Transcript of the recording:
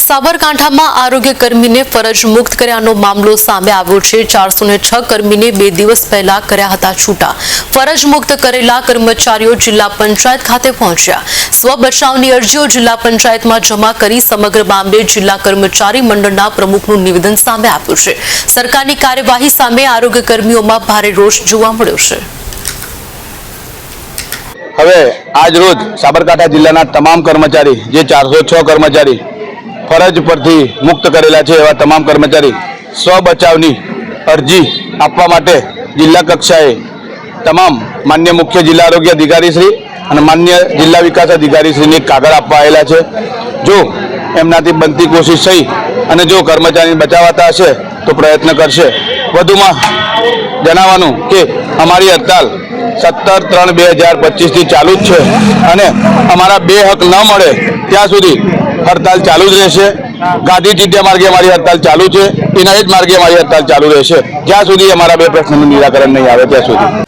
સાબરકાંઠામાં આરોગ્ય કર્મીને ફરજ મુક્ત કર્યાનો મામલો સામે આવ્યો છે। 406 કર્મીને 2 દિવસ પહેલા કર્યા હતા છૂટા। ફરજ મુક્ત કરેલા કર્મચારીઓ જિલ્લા પંચાયત ખાતે પહોંચ્યા। સ્વ બચાવની અરજીઓ જિલ્લા પંચાયતમાં જમા કરી સમગ્ર મામલે જિલ્લા કર્મચારી મંડળના પ્રમુખનું નિવેદન સામે આવ્યું છે। સરકારની કાર્યવાહી સામે આરોગ્ય કર્મીઓમાં ભારે રોષ જોવા મળ્યો છે। હવે આજ રોજ સાબરકાંઠા જિલ્લાના તમામ કર્મચારી જે 406 કર્મચારી ફરજ પરથી મુક્ત કરેલા છે એવા તમામ કર્મચારી સ્વ બચાવની અરજી આપવા માટે જિલ્લા કક્ષાએ તમામ માન્ય મુખ્ય જિલ્લા આરોગ્ય અધિકારી શ્રી અને માન્ય જિલ્લા વિકાસ અધિકારી શ્રીને કાગળ આપવા આવેલા છે। જો એમનાથી બનતી કોશિશ થઈ અને જો કર્મચારીને બચાવતા હશે તો પ્રયત્ન કરશે। વધુમાં જણાવવાનું કે અમારી હડતાલ 17/3/2025 થી ચાલુ જ છે અને અમારા બે હક ન મળે ત્યાં સુધી હડતાલ ચાલુ જ રહેશે। ગાંધી ચીટિયા માર્ગે અમારી હડતાલ ચાલુ છે, એના જ માર્ગે અમારી હડતાલ ચાલુ રહેશે જ્યાં સુધી અમારા બે પ્રશ્નોનું નિરાકરણ નહીં આવે ત્યાં સુધી।